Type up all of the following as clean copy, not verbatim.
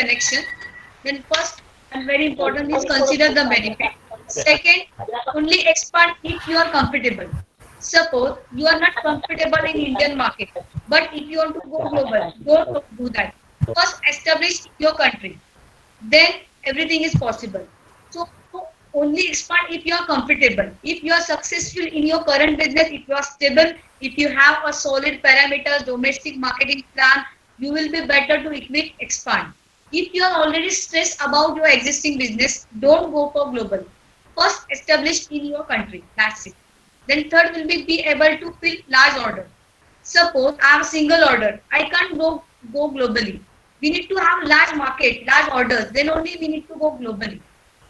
connection. Then first and very important is consider the benefit. Second, only expand if you are comfortable. Suppose you are not comfortable in Indian market, but if you want to go global, don't do that. First, establish your country. Then everything is possible. So only expand if you are comfortable. If you are successful in your current business, if you are stable, if you have a solid parameters, domestic marketing plan, you will be better to expand. If you are already stressed about your existing business, don't go for global. First, establish in your country. That's it. Then third will be able to fill large order. Suppose I have a single order. I can't go globally. We need to have large market, large orders. Then only we need to go globally.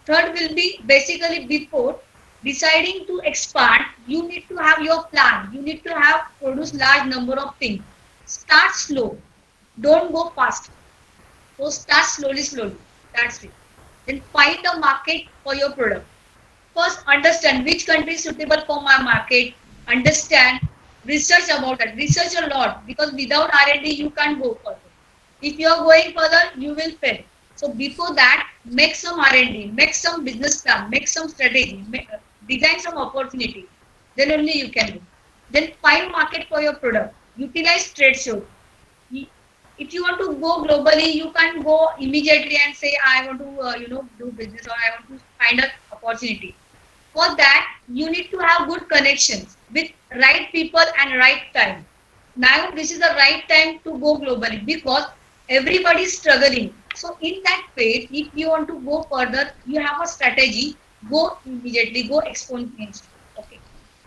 Third will be basically before deciding to expand, you need to have your plan. You need to have produce large number of things. Start slow. Don't go fast. So start slowly. That's it. Then find the market for your product. First, understand which country is suitable for my market. Understand, research about that. Research a lot because without R&D you can't go further. If you are going further, you will fail. So before that, make some R&D, make some business plan, make some strategy, design some opportunity. Then only you can do. Then find market for your product. Utilize trade shows. If you want to go globally, you can't go immediately and say I want to do business or I want to find an opportunity. For that, you need to have good connections with right people and right time. Now this is the right time to go globally because everybody is struggling. So in that phase, if you want to go further, you have a strategy. Go immediately, go exponentially. Okay.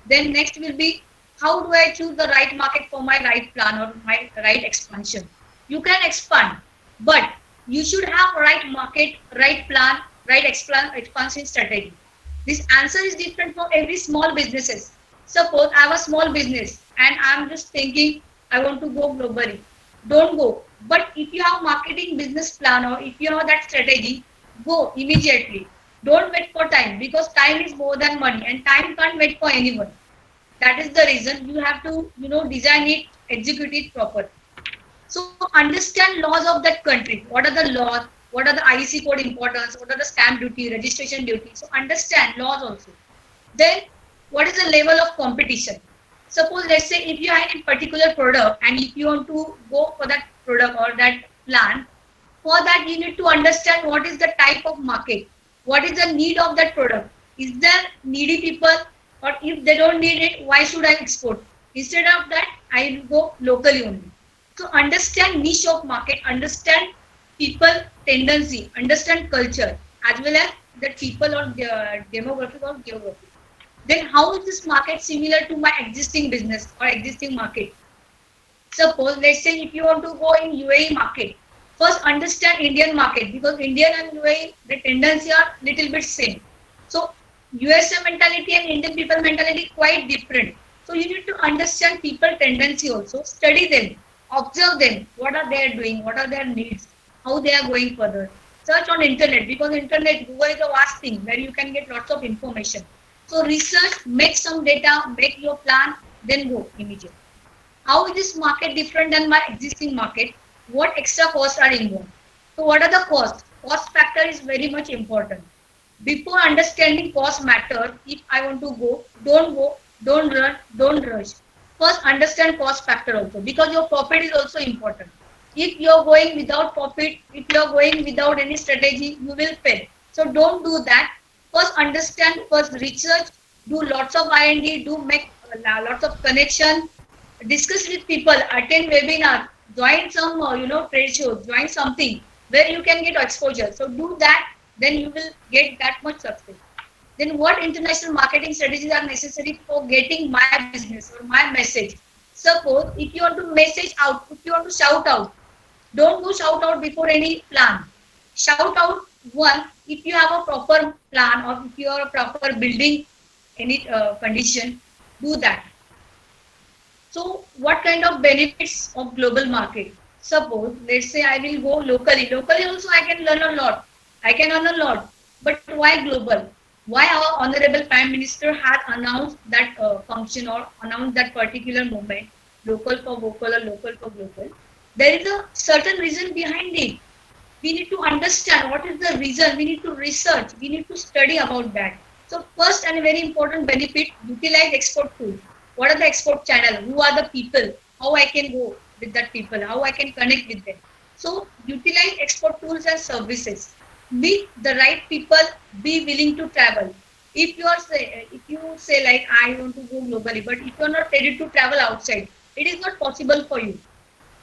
Then next will be how do I choose the right market for my right plan or my right expansion? You can expand, but you should have right market, right plan, right expansion strategy. This answer is different for every small businesses. Suppose I have a small business and I'm just thinking I want to go globally. Don't go. But if you have marketing business plan or if you have that strategy, go immediately. Don't wait for time because time is more than money and time can't wait for anyone. That is the reason you have to, design it, execute it properly. So understand laws of that country. What are the laws? What are the IC code importance? What are the stamp duty, registration duty? So understand laws also. Then what is the level of competition? Suppose let's say if you have a particular product and if you want to go for that product or that plan, for that you need to understand what is the type of market, what is the need of that product. Is there needy people or if they don't need it, why should I export? Instead of that, I will go locally only. So understand niche of market, understand people tendency, understand culture as well as the people or the demographic or geography. Then how is this market similar to my existing business or existing market? Suppose let's say if you want to go in UAE market, first understand Indian market because Indian and UAE the tendency are little bit same. So USA mentality and Indian people mentality quite different. So you need to understand people tendency also, study them, observe them, what are they doing, what are their needs, how they are going further. Search on internet because internet, Google is a vast thing where you can get lots of information. So research, make some data, make your plan, then go immediately. How is this market different than my existing market? What extra costs are involved? So what are the costs? Cost factor is very much important. Before understanding cost matter, if I want to go, don't run, don't rush. First understand cost factor also because your profit is also important. If you're going without profit, if you're going without any strategy, you will fail. So don't do that. First understand, first research, do lots of R&D, do make lots of connection, discuss with people, attend webinar, join some trade shows, join something where you can get exposure. So do that, then you will get that much success. Then what international marketing strategies are necessary for getting my business or my message? Suppose if you want to message out, if you want to shout out, don't go shout out before any plan. Shout out one if you have a proper plan or if you are a proper building any condition, do that. So what kind of benefits of global market? Suppose let's say I will go locally. Locally also I can learn a lot. I can earn a lot. But why global? Why our Honorable Prime Minister has announced that function or announced that particular movement, local for vocal or local for global? There is a certain reason behind it. We need to understand what is the reason. We need to research. We need to study about that. So first and very important benefit, utilize export tools. What are the export channel? Who are the people? How I can go with that people? How I can connect with them? So utilize export tools and services. Meet the right people. Be willing to travel. If you say like I want to go globally, but if you are not ready to travel outside, it is not possible for you.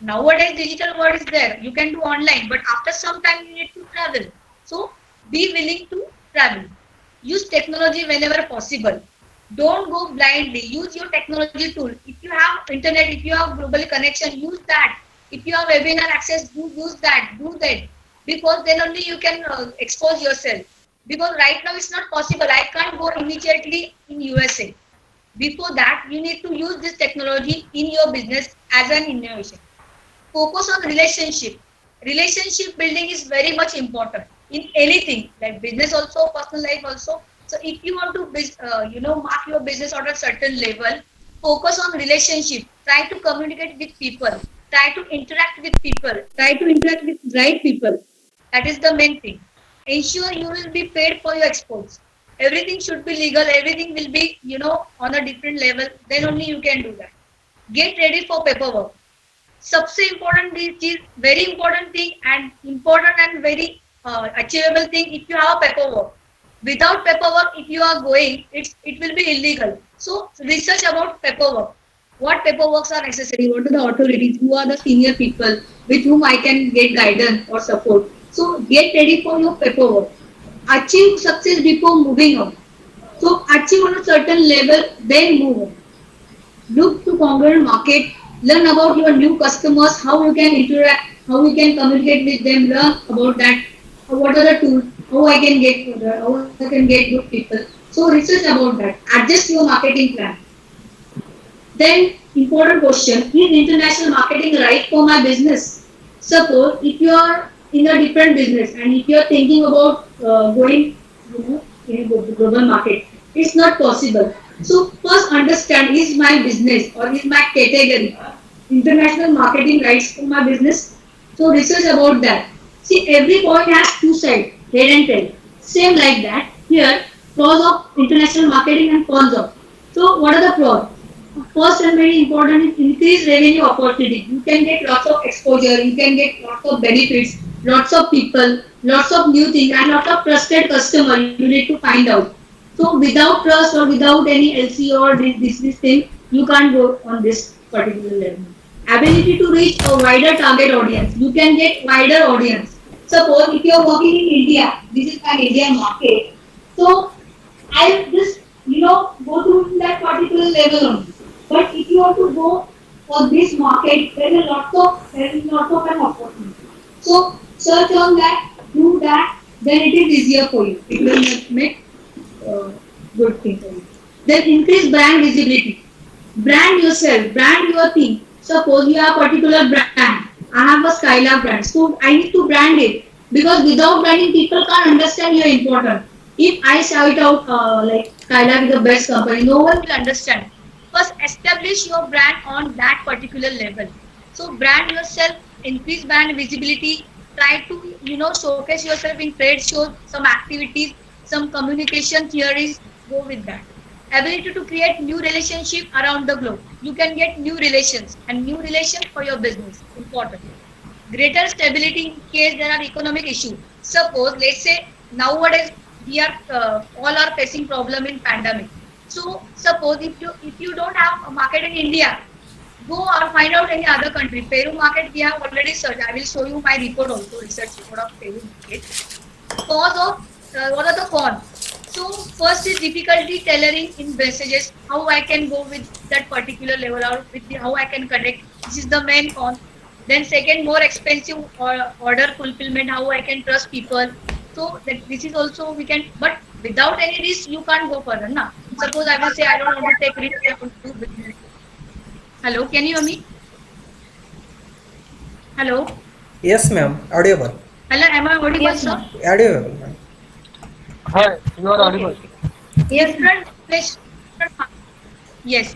Nowadays digital world is there, you can do online, but after some time you need to travel. So be willing to travel. Use technology whenever possible. Don't go blindly. Use your technology tool. If you have internet, if you have global connection, use that. If you have webinar access, use that. Do that, because then only you can expose yourself. Because right now it's not possible. I can't go immediately in USA. Before that, you need to use this technology in your business as an innovation. Focus on relationship. Relationship building is very much important in anything, like business also, personal life also. So if you want to mark your business at a certain level, focus on relationship. Try to communicate with people. Try to interact with people. Try to interact with right people. That is the main thing. Ensure you will be paid for your exports. Everything should be legal. Everything will be, on a different level. Then only you can do that. Get ready for paperwork. सबसे important is very important thing and important and very achievable thing. If you have a paperwork, without paperwork, if you are going, it will be illegal. So research about paperwork. What paperworks are necessary? What are the authorities? Who are the senior people with whom I can get guidance or support? So get ready for your paperwork. Achieve success before moving on. So achieve on a certain level, then move on. Look to congruent market, learn about your new customers, how you can interact, how you can communicate with them, learn about that, what are the tools, how I can get good people. So research about that, adjust your marketing plan. Then important question, is international marketing right for my business? Suppose if you are in a different business and if you are thinking about going in a global market, it's not possible. So first understand, is my business or is my category international marketing rights for my business? So research about that. See, every point has two sides, head and tail. Same like that. Here, pros of international marketing and cons of. So what are the pros? First and very important is increase revenue opportunity. You can get lots of exposure, you can get lots of benefits, lots of people, lots of new things, and lots of trusted customer you need to find out. So without trust or without any LC or this thing, you can't go on this particular level. Ability to reach a wider target audience. You can get wider audience. Suppose if you are working in India, this is an Indian market. So I just go to that particular level only. But if you want to go for this market, there is lots of an opportunity. So search on that, do that, then it is easier for you. It will make uh, good thing for you. Then increase brand visibility. Brand yourself, brand your thing. Suppose you have a particular brand. I have a Skylab brand, so I need to brand it, because without branding, people can't understand your importance. If I shout out like Skylab is the best company, no one will understand. First, establish your brand on that particular level. So brand yourself, increase brand visibility. Try to showcase yourself in trade shows, some activities, some communication theories. Go with that. Ability to create new relationship around the globe. You can get new relations and new relations for your business. Important. Greater stability in case there are economic issues. Suppose, let's say nowadays we are all are facing problem in pandemic. So suppose if you don't have a market in India, go or find out any other country. Peru market we have already searched. I will show you my report also, research report of Peru market. Cause of what are the cons? So first is difficulty tailoring in messages. How I can go with that particular level or with how I can connect. This is the main con. Then second, more expensive order fulfillment. How I can trust people. So that this is also we can, but without any risk you can't go further. Na? Suppose I will say I don't want to take risk. I want to do business. Hello, can you hear me? Hello. Yes, ma'am. Audible. Hello, am I audible, Yes, sir? ma'am. Audible, ma'am. Hi, you are Okay. audible. Okay. Different yes, yes.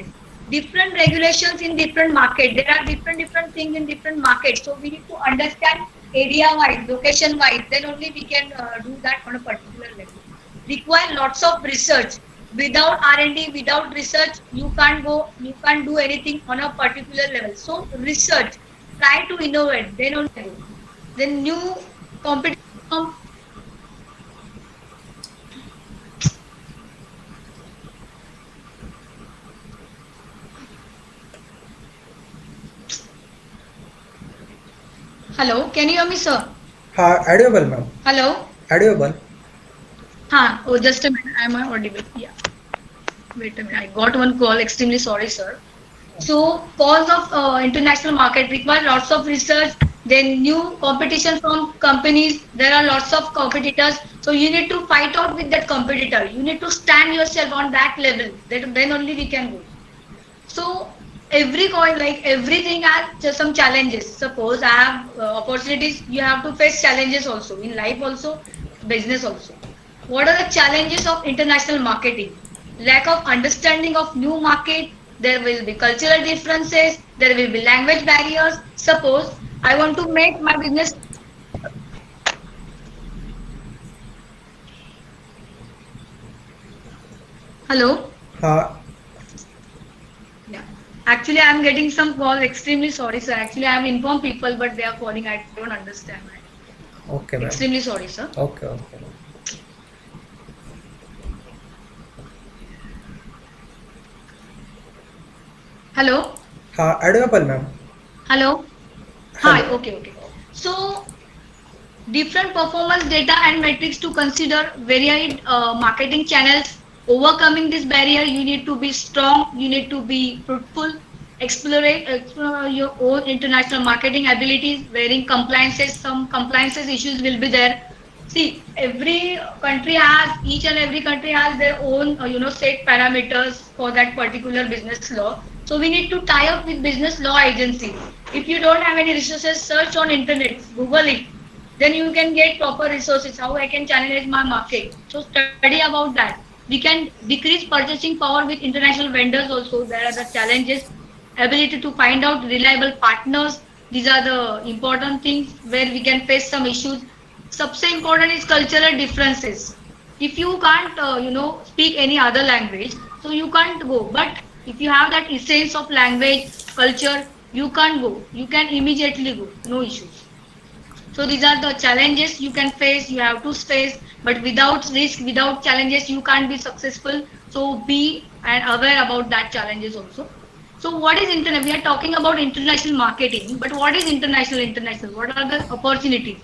Different regulations in different market. There are different things in different markets. So we need to understand area-wise, location-wise, then only we can do that on a particular level. Require lots of research. Without R&D, without research, you can't do anything on a particular level. So research, try to innovate, then only go. Then new competition. Hello, can you hear me, sir? Audible, ma'am. Hello. Audible. Oh, just a minute. Am I audible? Yeah. Wait a minute. I got one call. Extremely sorry, sir. So, cause of international market require lots of research. Then new competition from companies. There are lots of competitors. So you need to fight out with that competitor. You need to stand yourself on that level. That then only we can go. So every coin, like everything has just some challenges. Suppose I have opportunities, you have to face challenges also in life, also business also. What are the challenges of international marketing? Lack of understanding of new market. There will be cultural differences. There will be language barriers. Suppose I want to make my business. Hello. Uh, Yeah. Actually, I'm getting some calls. Extremely sorry, sir. Actually, I'm informed people, but they are calling. I don't understand. okay, ma'am. Extremely sorry, sir. Okay, okay. Hello? Audible, ma'am. Hello? Hi, Hello. okay. So, different performance data and metrics to consider, varied marketing channels. Overcoming this barrier, you need to be strong, you need to be fruitful, explore your own international marketing abilities, wearing compliances, some compliances issues will be there. See, each and every country has their own, set parameters for that particular business law. So we need to tie up with business law agencies. If you don't have any resources, search on internet, Google it, then you can get proper resources how I can channelize my market. So study about that. We can decrease purchasing power with international vendors also. There are the challenges, ability to find out reliable partners. These are the important things where we can face some issues. सबसे important is cultural differences. If you can't speak any other language, so you can't go. But if you have that essence of language culture, you can't go, you can immediately go, no issues. So these are the challenges you can face, you have to face, but without risk, without challenges, you can't be successful. So be and aware about that challenges also. So what is internet? We are talking about international marketing, but what is international? What are the opportunities?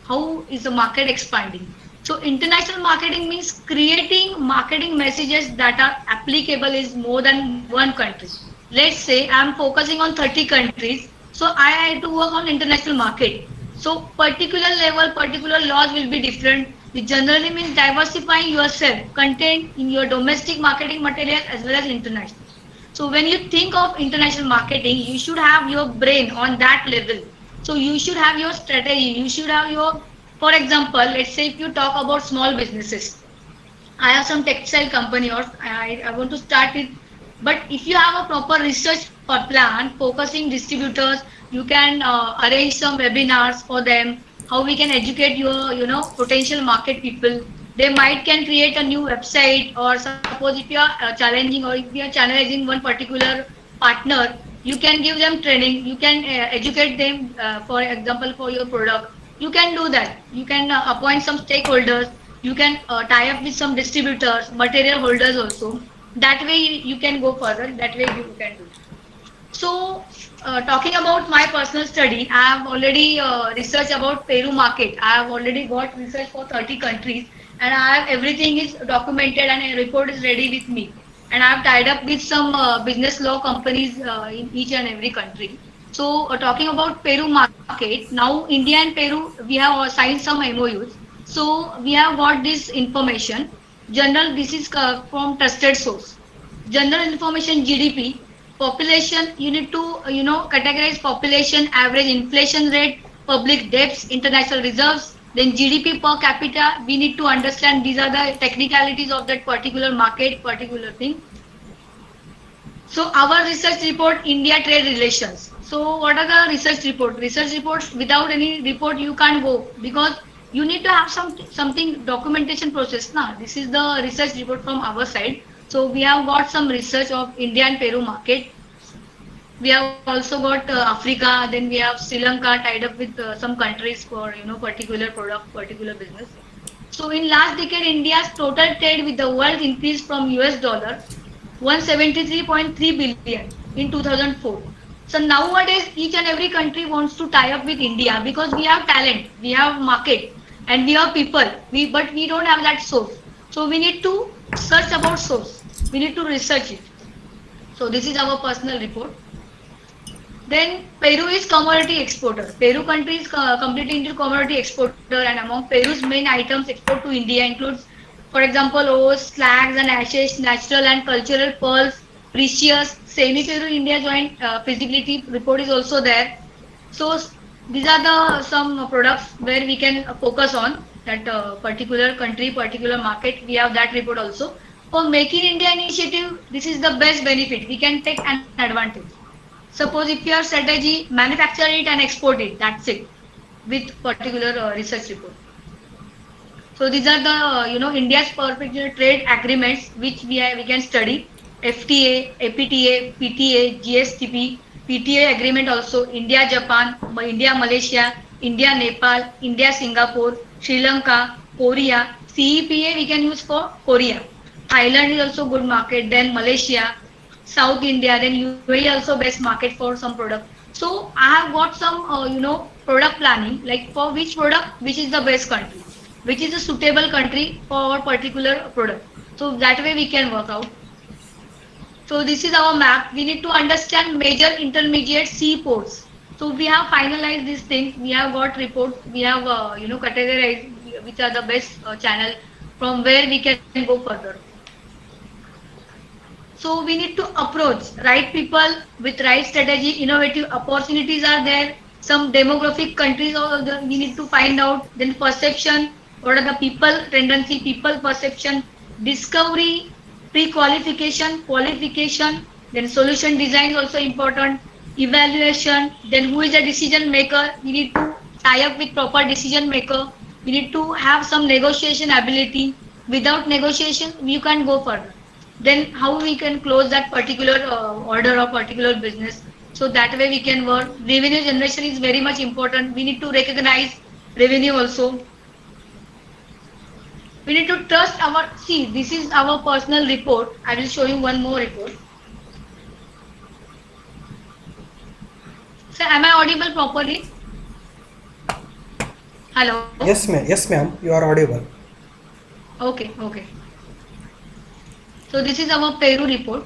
How is the market expanding? So international marketing means creating marketing messages that are applicable is more than one country. Let's say I'm focusing on 30 countries, so I had to work on international market. So particular level, particular laws will be different, which generally means diversifying yourself, content in your domestic marketing material as well as international. So when you think of international marketing, you should have your brain on that level. So you should have your strategy. You should have your, for example, let's say if you talk about small businesses, I have some textile company or I want to start it. But if you have a proper research plan, focusing distributors, you can arrange some webinars for them. How we can educate your, potential market people. They might can create a new website, or suppose if you are challenging or if you are challenging one particular partner, you can give them training. You can educate them, for example, for your product. You can do that. You can appoint some stakeholders, you can tie up with some distributors, material holders also. That way you can go further, that way you can do. So talking about my personal study, I have already researched about Peru market. I have already got research for 30 countries, and I have everything is documented and a report is ready with me. And I have tied up with some business law companies in each and every country. So talking about Peru market, now India and Peru, we have signed some MOUs. So we have got this information. General, this is from trusted source. General information, GDP, population, you need to categorize population, average inflation rate, public debts, international reserves, then GDP per capita. We need to understand these are the technicalities of that particular market, particular thing. So our research report, India trade relations. So what are the research report? Research reports, without any report you can't go, because you need to have something documentation process. Now this is the research report from our side. So we have got some research of India and Peru market. We have also got Africa. Then we have Sri Lanka tied up with some countries for particular product, particular business. So in last decade, India's total trade with the world increased from US dollar 173.3 billion in 2004. So nowadays, each and every country wants to tie up with India because we have talent, we have market, and we have people. But we don't have that source. So we need to search about source. We need to research it. So this is our personal report. Then Peru is commodity exporter. Peru country is completely into commodity exporter, and among Peru's main items export to India includes, for example, ores, slags and ashes, natural and cultural pearls, precious. Semi-Peru India joint feasibility report is also there. So these are the some products where we can focus on that particular country, particular market. We have that report also. For Make in India initiative, this is the best benefit. We can take an advantage. Suppose if your strategy, manufacture it and export it. That's it with particular research report. So these are the India's perfect trade agreements which we can study. FTA, APTA, PTA, GSTP, PTA agreement also. India Japan, India Malaysia, India Nepal, India Singapore, Sri Lanka, Korea. CEPA we can use for Korea. Thailand is also good market. Then Malaysia, South India, then UAE also best market for some product. So I have got some product planning, like for which product, which is the best country, which is a suitable country for our particular product. So that way we can work out. So this is our map. We need to understand major intermediate seaports. So we have finalized these things. We have got reports. We have categorized which are the best channel from where we can go further. So we need to approach right people with right strategy. Innovative opportunities are there. Some demographic countries we need to find out. Then perception. What are the people tendency? People perception. Discovery, pre-qualification, qualification. Then solution design is also important. Evaluation. Then who is a decision maker? We need to tie up with proper decision maker. We need to have some negotiation ability. Without negotiation, you can't go further. Then how we can close that particular order or particular business. So that way we can work. Revenue generation is very much important. We need to recognize revenue also. We need to trust our, see, this is our personal report. I will show you one more report. So am I audible properly? Hello? Yes, ma'am. You are audible. Okay. So this is our Peru report.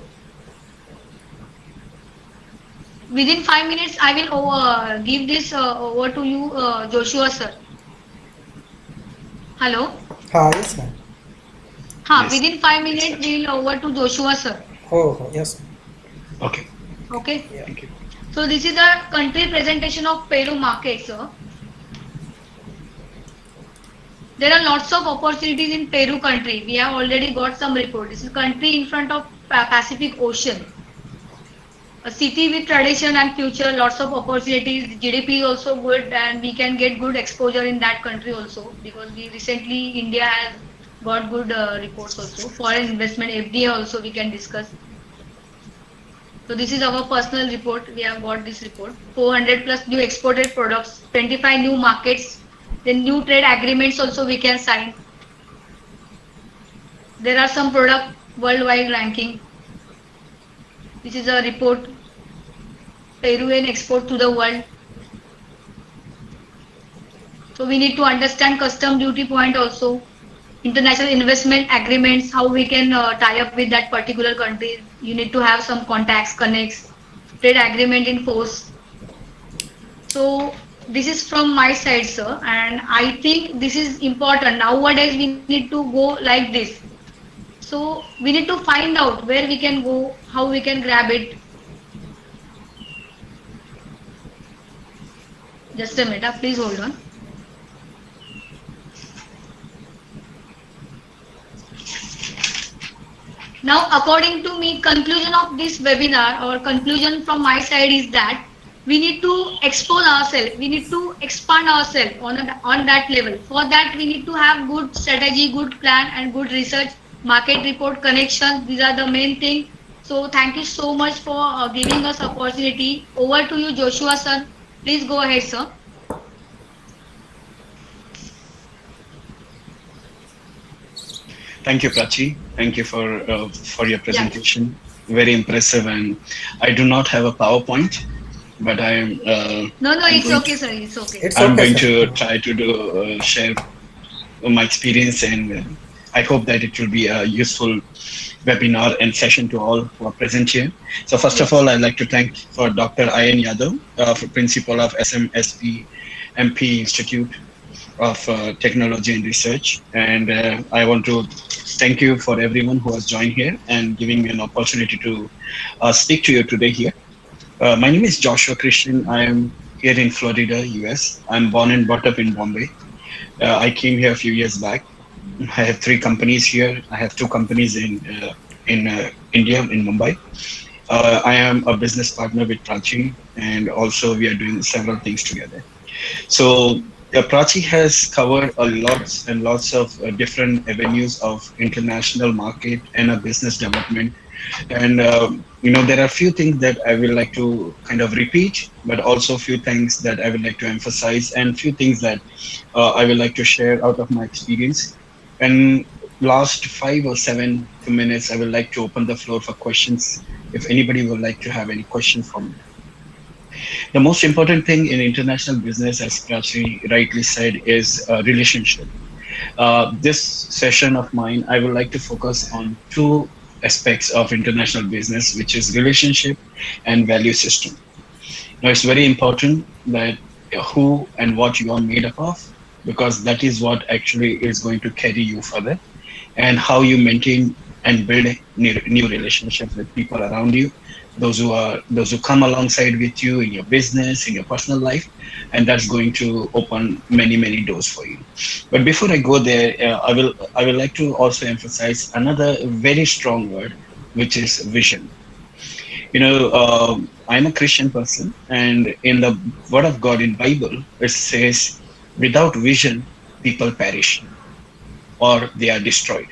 Within 5 minutes, I will give this over to you, Joshua sir. Hello? Yes, ma'am. Yes. Within 5 minutes, we will over to Joshua sir. Yes. Okay. Okay. Yeah. Thank you. So this is the country presentation of Peru market, sir. There are lots of opportunities in Peru country. We have already got some report. This is country in front of Pacific Ocean. A city with tradition and future, lots of opportunities. GDP is also good, and we can get good exposure in that country also, because we recently India has got good reports also. Foreign investment, FDI also we can discuss. So this is our personal report. We have got this report. 400 plus new exported products, 25 new markets, then new trade agreements also we can sign. There are some product worldwide ranking. This is a report. Peruvian export to the world. So we need to understand custom duty point also. International investment agreements, how we can tie up with that particular country. You need to have some contacts, connects, trade agreement in force. So this is from my side, sir, and I think this is important. Nowadays we need to go like this. So we need to find out where we can go, how we can grab it. Just a minute, please hold on. Now, according to me, conclusion of this webinar or conclusion from my side is that we need to expose ourselves, we need to expand ourselves on that level. For that we need to have good strategy, good plan and good research, market report, connections. These are the main thing. So thank you so much for giving us opportunity. Over to you, Joshua sir. Please go ahead, sir. Thank you, Prachi. Thank you for your Yeah. presentation. Very impressive, and I do not have a PowerPoint, but No, no, I'm it's going okay, to sir. It's okay. It's I'm okay, going sir. to try to do share my experience, and I hope that it will be a useful webinar and session to all who are present here. So first of all, Yes. I'd like to thank for Dr. Ayan Yadav, Principal of SMSPMP Institute of Technology and Research. And I want to thank you for everyone who has joined here and giving me an opportunity to speak to you today here. My name is Joshua Christian. I am here in Florida, US. I'm born and brought up in Bombay. I came here a few years back. I have three companies here. I have two companies in India, in Mumbai. I am a business partner with Prachi, and also we are doing several things together. So Prachi has covered a lots and lots of different avenues of international market and a business development. And there are a few things that I will like to kind of repeat, but also a few things that I would like to emphasize, and few things that I would like to share out of my experience. And last 5 or 7 minutes, I would like to open the floor for questions. If anybody would like to have any questions for me. The most important thing in international business, as Prachi rightly said, is relationship. This session of mine, I would like to focus on two aspects of international business, which is relationship and value system. Now, it's very important that who and what you are made up of, because that is what actually is going to carry you further, and how you maintain and build new relationships with people around you, those who come alongside with you in your business, in your personal life, and that's going to open many doors for you. But before I go there, I will like to also emphasize another very strong word, which is vision. I'm a Christian person, and in the Word of God in Bible, it says, "Without vision, people perish or they are destroyed."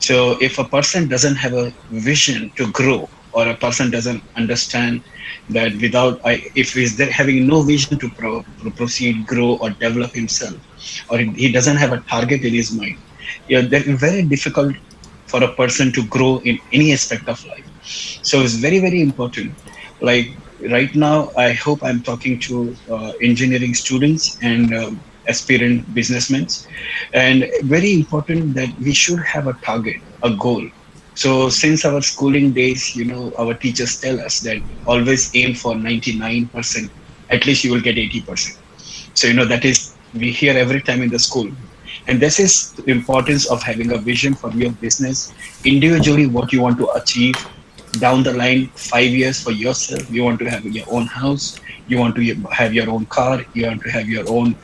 So if a person doesn't have a vision to grow, or a person doesn't understand that if he's there having no vision to proceed, grow, or develop himself, or he doesn't have a target in his mind, yeah, that is very difficult for a person to grow in any aspect of life. So it's very important. Like right now, I hope I'm talking to engineering students and aspirant businessmen, and very important that we should have a target, a goal. So since our schooling days, our teachers tell us that always aim for 99%. At least you will get 80%. So that is we hear every time in the school. And this is the importance of having a vision for your business, individually what you want to achieve down the line, 5 years for yourself. You want to have your own house, you want to have your own car, you want to have your own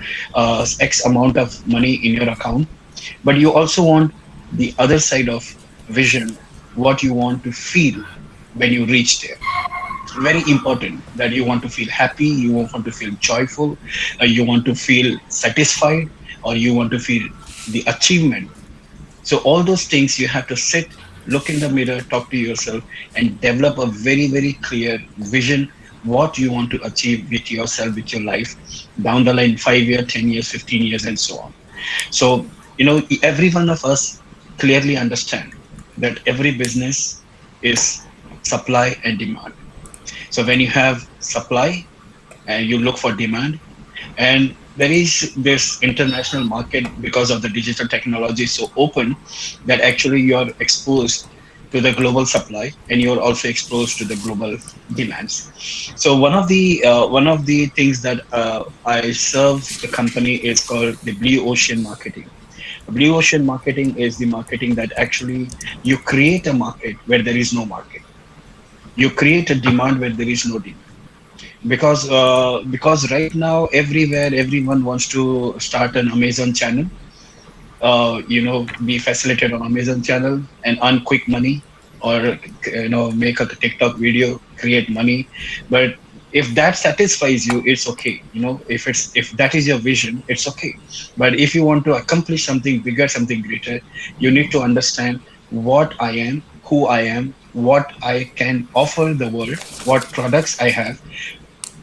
X amount of money in your account. But you also want the other side of vision, what you want to feel when you reach there. Very important that you want to feel happy, you want to feel joyful, you want to feel satisfied, or you want to feel the achievement. So all those things you have to sit, look in the mirror, talk to yourself, and develop a very clear vision what you want to achieve with yourself, with your life down the line, 5 years, 10 years, 15 years, and so on. So every one of us clearly understand that every business is supply and demand. So when you have supply and you look for demand, and there is this international market because of the digital technology so open that actually you're exposed to the global supply, and you're also exposed to the global demands. So one of the things that I serve the company is called the blue ocean marketing. Blue ocean marketing is the marketing that actually you create a market where there is no market. You create a demand where there is no demand, because right now everywhere everyone wants to start an Amazon channel, be facilitated on Amazon channel and earn quick money, or make a TikTok video, create money. But If that satisfies you, it's okay. If that is your vision, it's okay. But if you want to accomplish something bigger, something greater, you need to understand what I am, who I am, what I can offer the world, what products I have.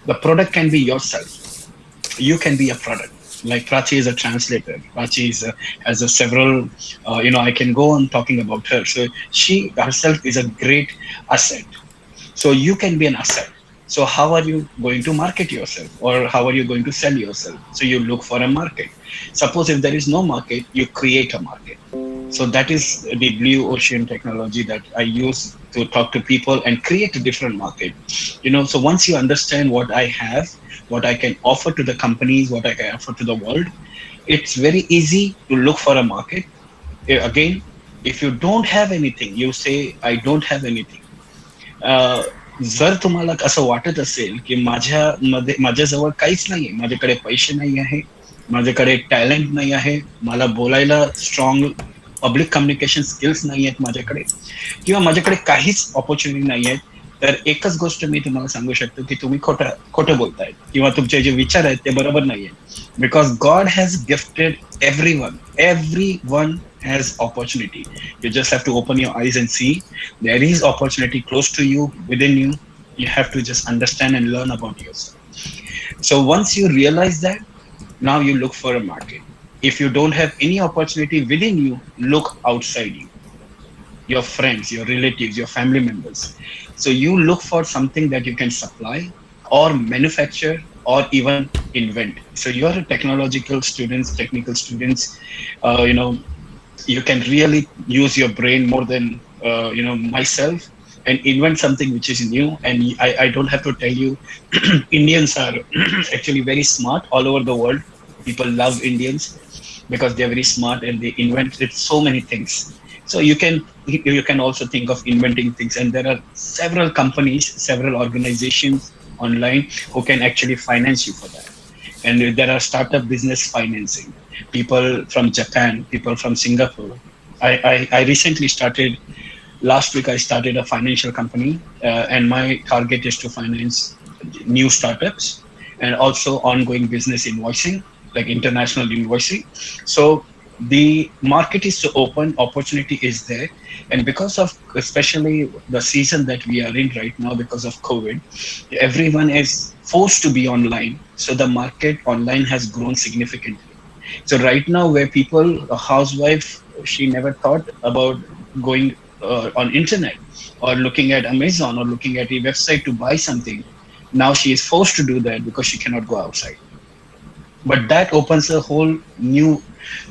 The product can be yourself. You can be a product. Like Prachi is a translator. Prachi has a several, I can go on talking about her. So she herself is a great asset. So you can be an asset. So how are you going to market yourself, or how are you going to sell yourself? So you look for a market. Suppose if there is no market, you create a market. So that is the blue ocean technology that I use to talk to people and create a different market. So once you understand what I have, what I can offer to the companies, what I can offer to the world, it's very easy to look for a market. Again, if you don't have anything, you say, I don't have anything. जर तुम्हाला असं वाटत असेल की माझ्याजवळ काहीच नाहीये, माझ्याकडे पैसे नाही आहे, माझ्याकडे टॅलेंट नाही आहे, मला बोलायला स्ट्रॉंग पब्लिक कम्युनिकेशन स्किल्स नाही आहेत माझ्याकडे, किंवा माझ्याकडे काहीच ऑपॉर्च्युनिटी नाही आहेत, तर एकच गोष्ट मी तुम्हाला सांगू शकतो की तुम्ही खोटं बोलताय, किंवा तुमचे जे विचार आहेत ते बरोबर नाहीये. Because God has gifted every one has opportunity. You just have to open your eyes and see there is opportunity close to you, within you. You have to just understand and learn about yourself. So once you realize that, now you look for a market. If you don't have any opportunity within you, look outside you, your friends, your relatives, your family members. So you look for something that you can supply or manufacture or even invent. So you're a technological students, technical students, you can really use your brain more than myself, and invent something which is new. And I don't have to tell you, Indians are actually very smart all over the world. People love Indians because they're very smart and they invented so many things. So you can also think of inventing things, and there are several companies, several organizations online who can actually finance you for that. And there are startup business financing. People from Japan, people from Singapore. I recently started, last week I started a financial company, and my target is to finance new startups and also ongoing business invoicing, like international invoicing. So the market is so open, opportunity is there. And because of especially the season that we are in right now, because of COVID, everyone is forced to be online. So the market online has grown significantly. So right now, where people, a housewife, she never thought about going on internet or looking at Amazon or looking at a website to buy something. Now she is forced to do that because she cannot go outside. But that opens a whole new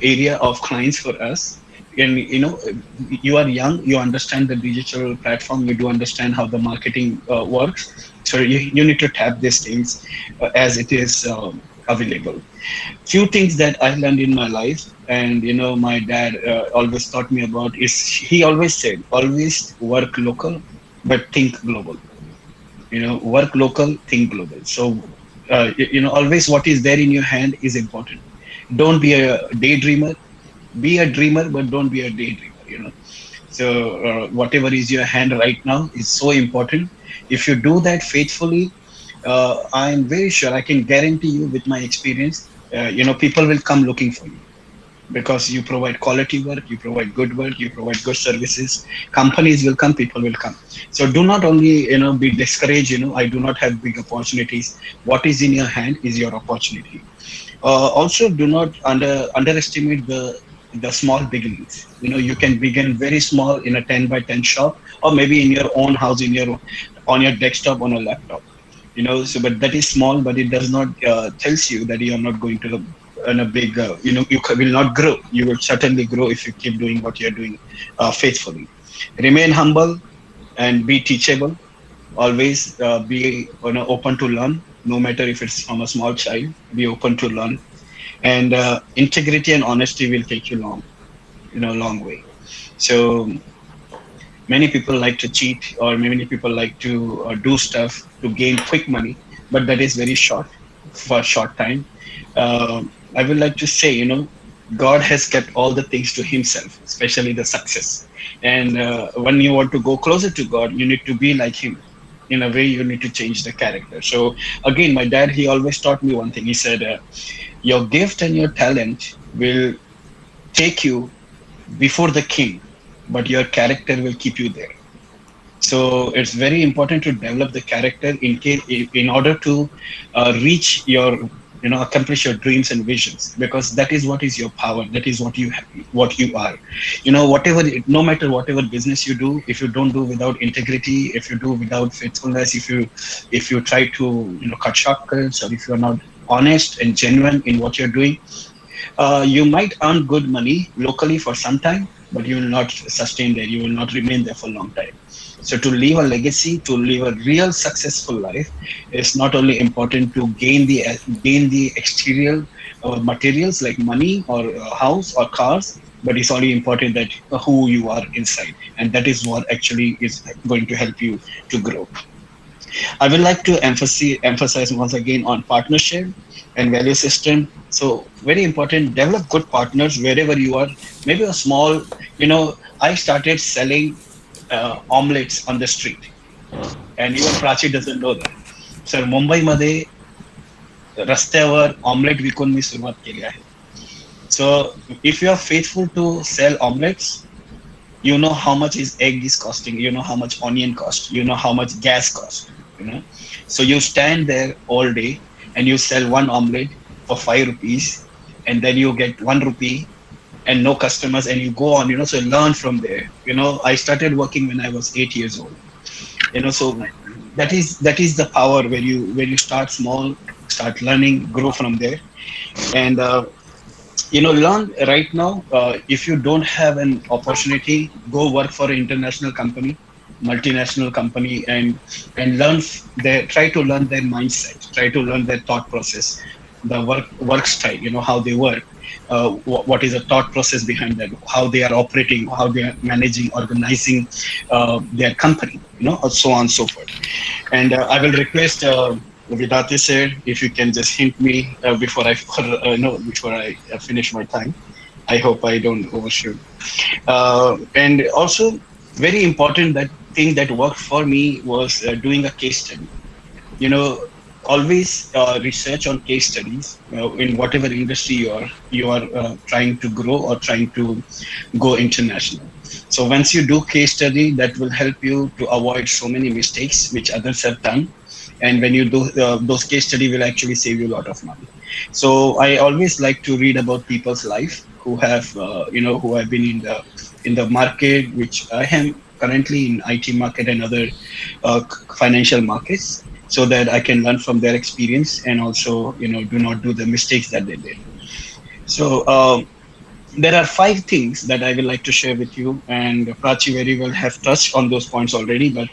area of clients for us. And you are young, you understand the digital platform, you do understand how the marketing works. So you need to tap these things as it is available. Few things that I learned in my life, and my dad always taught me about, is he always said, always work local but think global. Work local, think global. So always what is there in your hand is important. Don't be a daydreamer. Be a dreamer, but don't be a daydreamer. So whatever is your hand right now is so important. If you do that faithfully, I'm very sure, I can guarantee you with my experience, people will come looking for you, because you provide quality work, you provide good work, you provide good services. Companies will come, people will come. So do not only be discouraged. I do not have big opportunities. What is in your hand is your opportunity. Also, do not underestimate the small beginnings. You can begin very small in a 10 by 10 shop, or maybe in your own house, on your desktop, on a laptop. So but that is small, but it does not tells you that you are not going to in a big will not grow. You will certainly grow if you keep doing what you're doing faithfully. Remain humble and be teachable. Always be open to learn, no matter if it's from a small child. Be open to learn. And integrity and honesty will take you long way. So many people like to cheat, or many people like to do stuff to gain quick money, but that is very short, for a short time. I would like to say, God has kept all the things to himself, especially the success. And when you want to go closer to God, you need to be like him. in a way you need to change the character. So again, my dad, he always taught me one thing. He said, your gift and your talent will take you before the king, but your character will keep you there. So it's very important to develop the character in case, in order to reach your, accomplish your dreams and visions, because that is what is your power. That is what you are. Whatever, no matter whatever business you do, if you don't do without integrity, if you do without faithfulness, if you try to, cut shortcuts, or if you're not honest and genuine in what you're doing, you might earn good money locally for some time, but you will not sustain there. You will not remain there for a long time. So to leave a legacy, to live a real successful life, is not only important to gain the exterior materials like money or house or cars, but it's only important that who you are inside, and that is what actually is going to help you to grow. I would like to emphasize once again on partnership and value system. So very important, develop good partners wherever you are. Maybe a small, I started selling omelets on the street, and even Prachi doesn't know that. So Mumbai मध्ये रस्त्यावर omelette विकून मी सुरुवात केली आहे. So if you are faithful to sell omelets, you know how much is egg is costing, you know how much onion cost, you know how much gas cost, you know. So you stand there all day and you sell one omelette for 5 rupees, and then you get 1 rupee and no customers, and you go on, so learn from there. I started working when I was 8 years old. So that is the power, where you start small, start learning, grow from there. And learn right now. If you don't have an opportunity, go work for an international company, multinational company, and try to learn their mindset, try to learn their thought process, the work style, how they work, what is the thought process behind that, how they are operating, how they are managing, organizing their company, so on and so forth. And I will request Vidati sir, if you can just hint me before I no before I finish my time. I hope I don't overshoot. And also, very important, that thing that worked for me was doing a case study. You know, always research on case studies in whatever industry you are trying to grow or trying to go international. So once you do case study, that will help you to avoid so many mistakes which others have done. And when you do those case study, will actually save you a lot of money. So I always like to read about people's life who have who have been in the market, which I am currently in IT market and other financial markets, so that I can learn from their experience, and also do not do the mistakes that they did. So there are 5 things that I will like to share with you, and Prachi very well have touched on those points already. But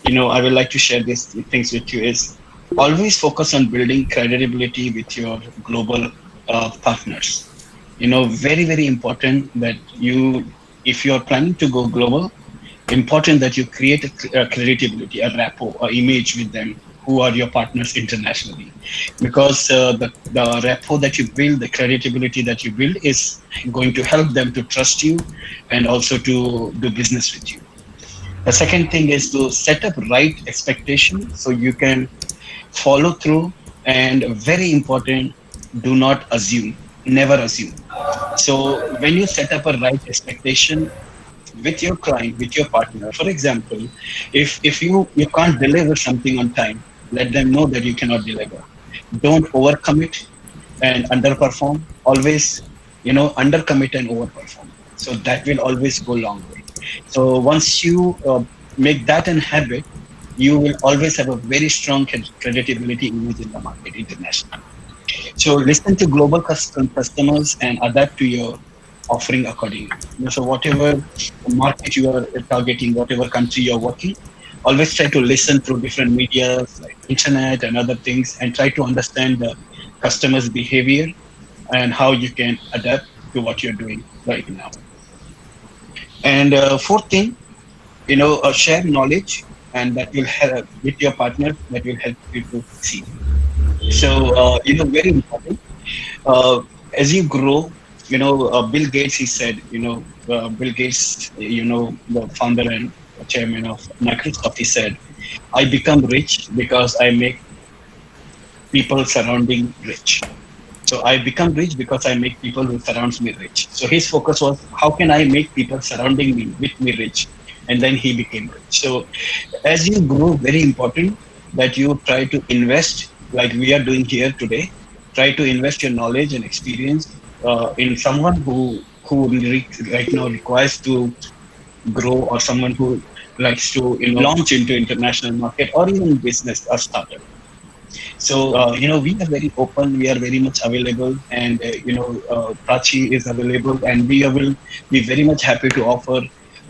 I would like to share these things with you. Is always focus on building credibility with your global partners. Very very important that if you are planning to go global, important that you create a credibility, a rapport, or image with them who are your partners internationally, because the rapport that you build, the credibility that you build, is going to help them to trust you and also to do business with you. The second thing is to set up right expectation so you can follow through. And very important, do not assume, never assume. So when you set up a right expectation with your client, with your partner, for example, if you can't deliver something on time, let them know that you cannot deliver. Don't overcommit and underperform. Always undercommit and overperform, so that will always go long way. So once you make that an habit, you will always have a very strong credibility image in the market internationally. So listen to global customers and adapt to your offering accordingly. So whatever market you are targeting, whatever country you're working, always try to listen through different medias like internet and other things, and try to understand the customer's behavior and how you can adapt to what you're doing right now. And fourth thing, share knowledge, and that will help with your partner, that will help you to succeed. So very important. As you grow, Bill Gates, he said, Bill Gates, the founder and chairman of Microsoft, he said, I become rich because I make people surrounding rich. So I become rich because I make people who surrounds me rich. So his focus was how can I make people surrounding me with me rich, and then he became rich. So as you grow, very important that you try to invest like we are doing here today. Try to invest your knowledge and experience in someone who right now requires to grow, or someone who likes to launch into international market or even business or startup. So, we are very open, we are very much available, and, Prachi is available, and we will be very much happy to offer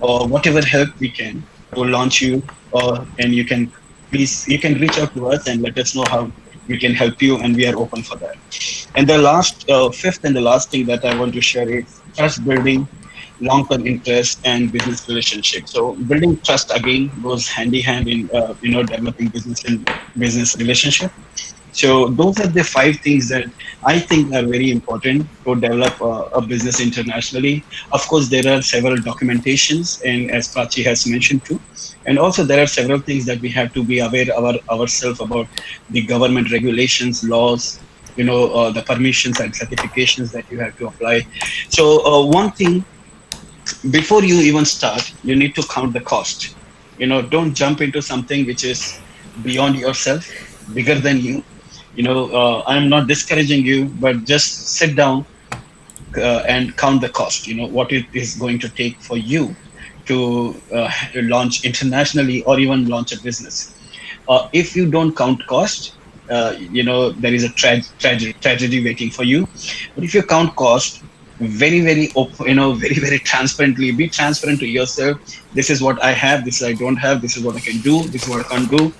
whatever help we can to launch you, and you can reach out to us and let us know how we can help you, and we are open for that. And the fifth and the last thing that I want to share is trust building, long-term interest, and business relationship. So building trust again goes hand in hand in developing business and business relationship. So those are the five things that I think are very important to develop a business internationally. Of course, there are several documentations, and as Prachi has mentioned too, and also there are several things that we have to be aware ourselves about the government regulations, laws, the permissions and certifications that you have to apply. So one thing before you even start, you need to count the cost. Don't jump into something which is beyond yourself, bigger than you. I'm not discouraging you, but just sit down and count the cost. What it is going to take for you to launch internationally or even launch a business. If you don't count cost, there is a tragedy waiting for you. But if you count cost, very very open, very very transparently, be transparent to yourself. This is what I have, this is I don't have, this is what I can do, this is what I can't do.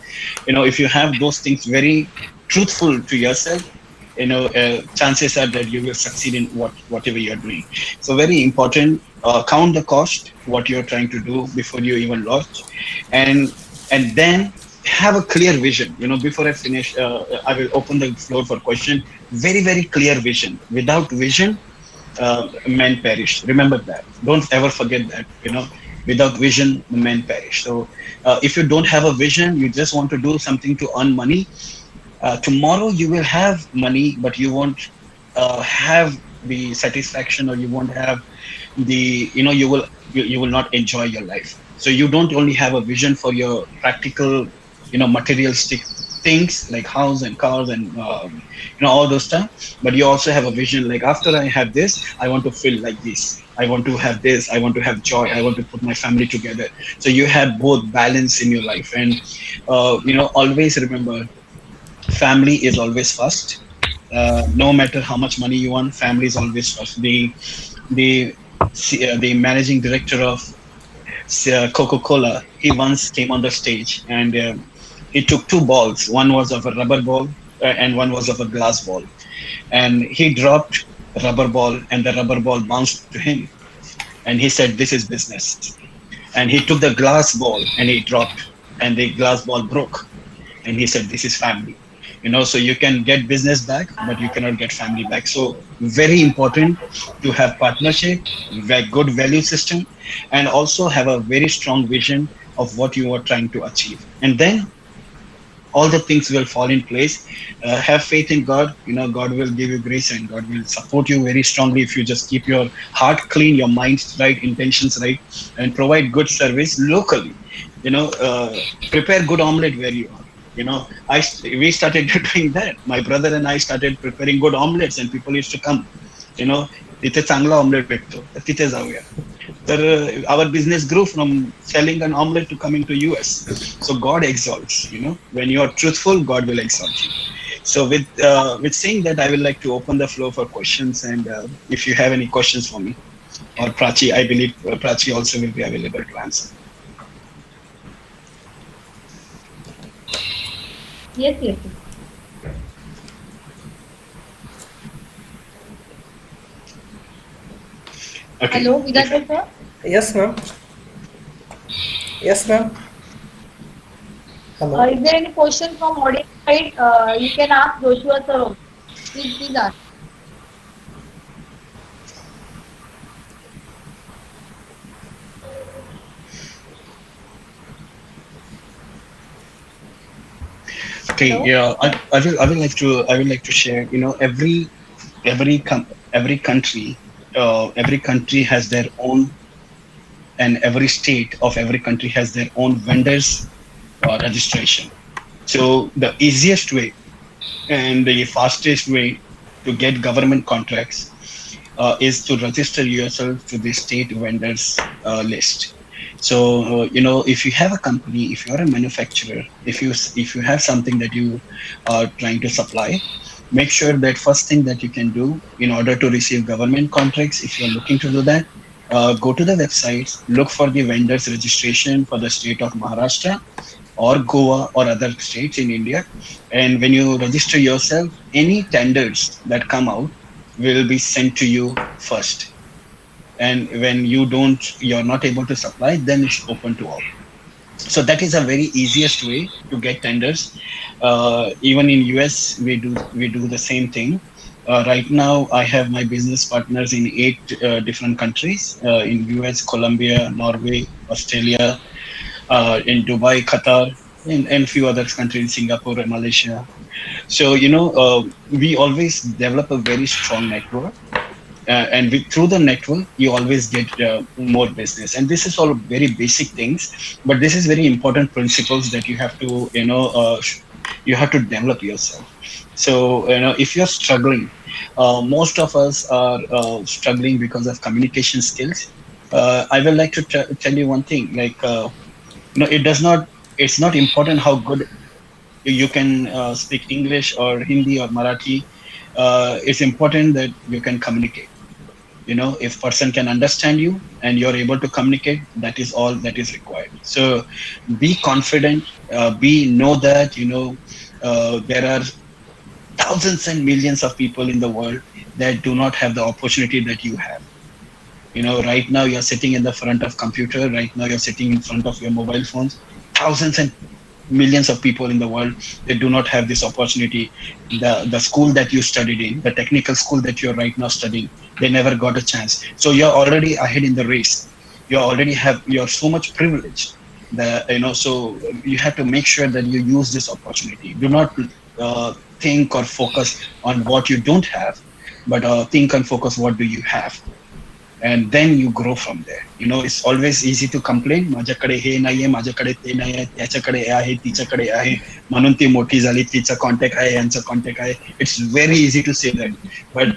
If you have those things very truthful to yourself, chances are that you will succeed in whatever you're doing. So very important, count the cost what you're trying to do before you even launch. And then have a clear vision. Before I finish, I will open the floor for question. Very very clear vision. Without vision, men perish. Remember that. Don't ever forget that. Without vision, the men perish. So if you don't have a vision, you just want to do something to earn money. Tomorrow you will have money, but you won't have the satisfaction, or you won't have the you will not enjoy your life. So you don't only have a vision for your practical, materialistic things like house and cars and all those stuff, but you also have a vision like, after I have this, I want to feel like this, I want to have this, I want to have joy, I want to put my family together. So you have both balance in your life. And always remember, family is always first. No matter how much money you want, family is always first. The managing director of Coca-Cola, he once came on the stage, and he took two balls. One was of a rubber ball, and one was of a glass ball. And he dropped the rubber ball, and the rubber ball bounced to him. And he said, "This is business." And he took the glass ball and he dropped, and the glass ball broke. And he said, "This is family." So you can get business back, but you cannot get family back. So very important to have partnership, very good value system, and also have a very strong vision of what you are trying to achieve. And then all the things will fall in place. Have faith in God. God will give you grace, and God will support you very strongly if you just keep your heart clean, your mind right, intentions right, and provide good service locally. Prepare good omelette where you are. We started doing that. My brother and I started preparing good omelets, and people used to come. तिथे चांगला omelette भेटतो, तर तिथे जाऊया. तर our business grew from selling an omelette to coming to US. So God exalts. When you are truthful, God will exalt you. So with saying that, I would like to open the floor for questions, and if you have any questions for me or Prachi, I believe Prachi also will be available to answer. Yes, yes. Okay. Hello, Vidya sir. Yes, ma'am. Yes, ma'am. Hello. Is there any question from audience side? You can ask Joshua sir also. Please ask. Okay, Hello. yeah, I will like to share. Every country, every country has their own, and every state of every country has their own vendors registration. So the easiest way and the fastest way to get government contracts is to register yourself to the state vendors list. So if you have a company, if you are a manufacturer, if you have something that you are trying to supply, make sure that first thing that you can do in order to receive government contracts, if you are looking to do that, go to the websites, look for the vendors registration for the state of Maharashtra or Goa or other states in India. And when you register yourself, any tenders that come out will be sent to you first. And when you're not able to supply, then it's open to all. So that is a very easiest way to get tenders. Even in US, we do the same thing. Right now, I have my business partners in 8 different countries: in US, Colombia, Norway, Australia, in Dubai, Qatar, and few other countries, Singapore and Malaysia. So we always develop a very strong network, and through the network you always get more business. And this is all very basic things, but this is very important principles that you have to develop yourself. So if you're struggling, most of us are struggling because of communication skills. I would like to tell you one thing, like it does not it's not important how good you can speak English or Hindi or Marathi. It's important that you can communicate. If person can understand you and you're able to communicate, that is all that is required. So be confident. Be know that there are thousands and millions of people in the world that do not have the opportunity that you have. Right now you're sitting in the front of computer, right now you're sitting in front of your mobile phones. Thousands and millions of people in the world, they do not have this opportunity. The school that you studied in, the technical school that you're right now studying, they never got a chance. So you're already ahead in the race. You're so much privileged that so you have to make sure that you use this opportunity. Do not think or focus on what you don't have, but think and focus what do you have, and then you grow from there. It's always easy to complain, माझ्याकडे हे नाहीये, माझ्याकडे ते नाहीये, त्याच्याकडे हे आहे, तिच्याकडे आहे, म्हणून ती मोठी झाली, तिचा कॉन्टॅक्ट आहे, यांचा कॉन्टॅक्ट आहे. It's very easy to say that, but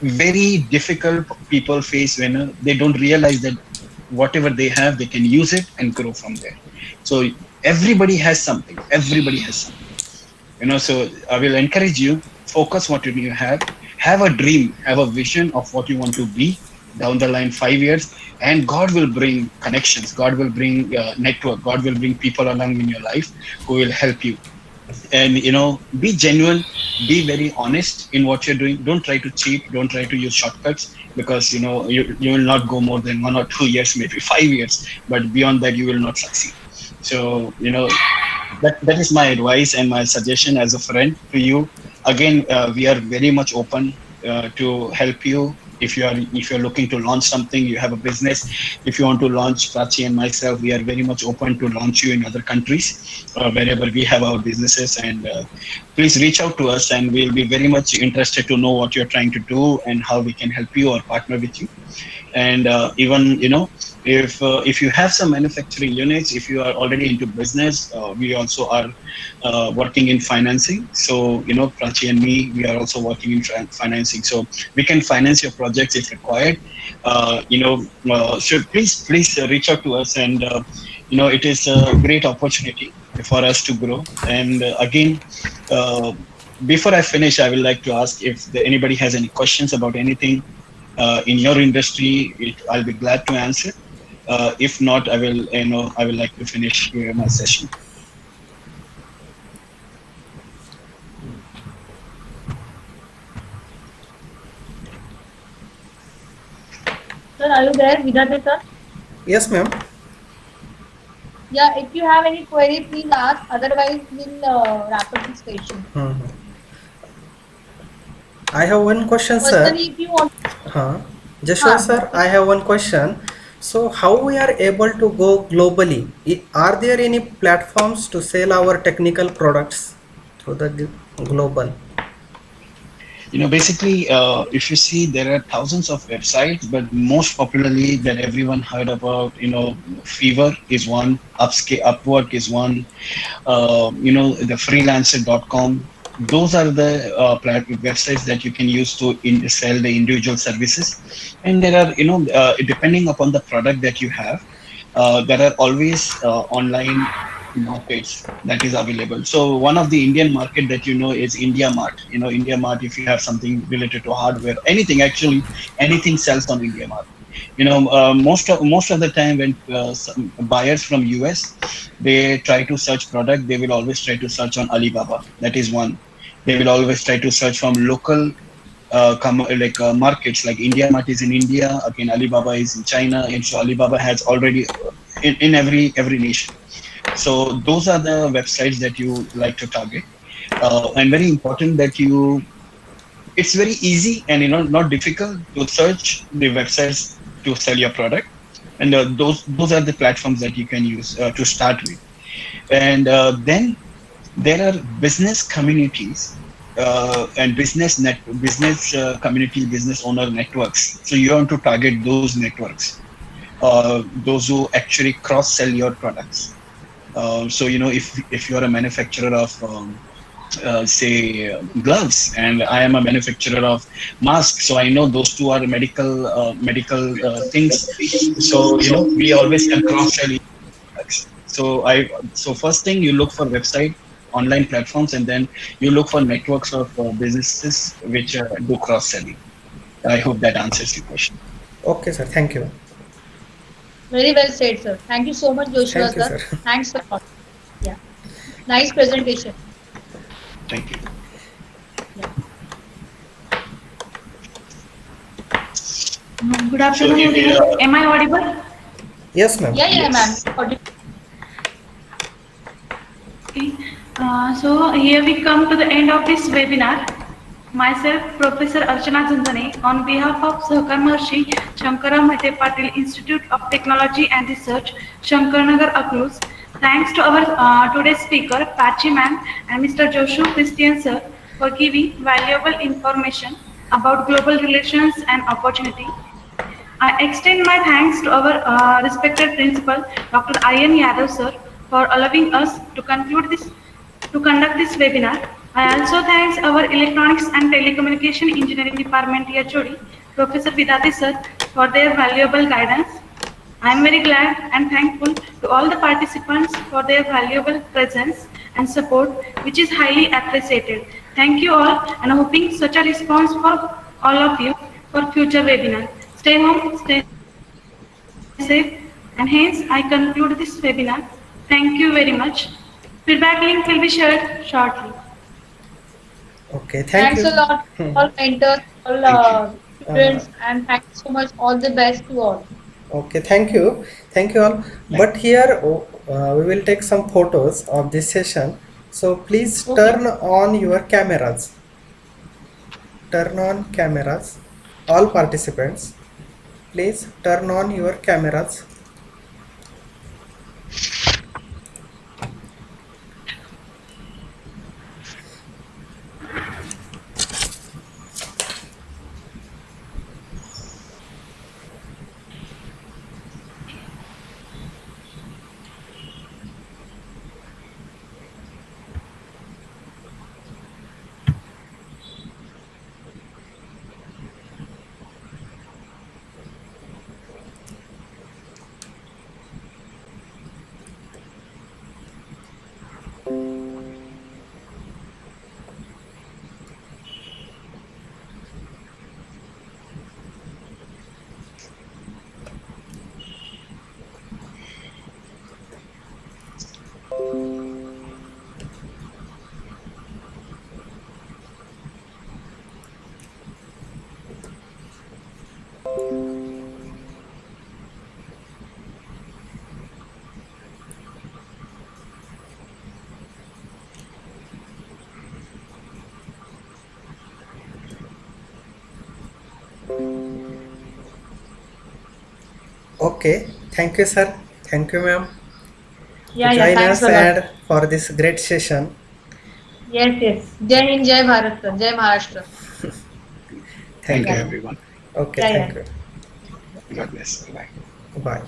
very difficult people face when they don't realize that whatever they have, they can use it and grow from there. So everybody has something. Everybody has something. So I will encourage you, focus what you have a dream, have a vision of what you want to be down the line 5 years, and God will bring connections, God will bring network, God will bring people along in your life who will help you. And be genuine, be very honest in what you're doing. Don't try to cheat, don't try to use shortcuts, because you will not go more than 1 or 2 years, maybe 5 years, but beyond that you will not succeed. So that is my advice and my suggestion as a friend to you. Again, we are very much open to help you. If you're looking to launch something, you have a business, if you want to launch, Prachi and myself, we are very much open to launch you in other countries wherever we have our businesses. And please reach out to us, and we'll be very much interested to know what you're trying to do and how we can help you or partner with you. And even if you have some manufacturing units, if you are already into business, we also are working in financing. So Prachi and me, we are also working in financing, so we can finance your projects if required. So please reach out to us. And it is a great opportunity for us to grow. And again, before I finish, I would like to ask if anybody has any questions about anything in your industry. I'll be glad to answer. If not, I will like to finish here my session. Sir, are you there, Vidate sir? Yes, ma'am. Yeah, if you have any query, please ask. Otherwise, we'll wrap up this session. I have one question, sir. Personally, if you want, Joshua, sir, I have one question. So, how we are able to go globally? Are there any platforms to sell our technical products? to the global. Basically, if you see, there are thousands of websites, but most popularly that everyone heard about, Fever is one, Upwork is one, the freelancer.com. Those are the websites that you can use to sell the individual services. And there are, depending upon the product that you have, there are always online markets that is available. So one of the Indian market that is India Mart. India Mart, if you have something related to hardware, anything actually, anything sells on India Mart. Most of the time when some buyers from US, they try to search product, they will always try to search on Alibaba. That is one. They will always try to search from local markets, like India Mart is in India, again Alibaba is in China, and so Alibaba has already in every nation. So those are the websites that you like to target, and very important that it's very easy and not difficult to search the websites to sell your product, and those are the platforms that you can use to start with. And then there are business communities and business community, business owner networks. So you want to target those networks, those who actually cross sell your products. So if you're a manufacturer of say gloves, and I am a manufacturer of masks, so I know those two are medical things. So we always can cross sell products. So first thing, you look for website, online platforms, and then you look for networks of businesses which do cross selling. I hope that answers your question. Okay, sir. Thank you. Very well said, sir. Thank you so much, Joshua, Thank you, sir. sir. Thanks a lot. Yeah. Nice presentation. Thank you. Yeah. Good So afternoon, everyone. Am I audible? Yes, ma'am. Yeah, ma'am. yes. Okay. So here we come to the end of this webinar. Myself, Professor Archana Zanzane, on behalf of Sahakar Maharshi Shankara Mehte Patil Institute of Technology and Research, Shankarnagar Akluj. Thanks to our today's speaker, Pachi ma'am, and Mr. Joshua Christian sir, for giving valuable information about global relations and opportunity. I extend my thanks to our respected principal, Dr. I.N. Yadav sir, for allowing us to conduct this webinar. I also thank our Electronics and Telecommunication Engineering Department HOD, Professor Vidati sir, for their valuable guidance. I am very glad and thankful to all the participants for their valuable presence and support, which is highly appreciated. Thank you all, and hoping such a response for all of you for future webinar. Stay home, stay safe, and hence I conclude this webinar. Thank you very much. Feedback link will be shared shortly. Okay, thank Thanks you. a lot, all mentors, all Thank you. Uh, students, and thank you so much. All the best to all. okay, thank you. Thank you all. Thank But here we will take some photos of this session. So please Okay. turn on your cameras. Turn on cameras. All participants, please turn on your cameras. Okay, thank you, sir. Thank you, ma'am, to Yeah, join thanks us a lot. and for this great session. Yes, yes. Jai Hind, Jai Bharat, sir. Jai Maharashtra. Thank Thank you, you. Yeah, everyone. Okay, yeah, thank yeah. you. God bless. Bye. Bye.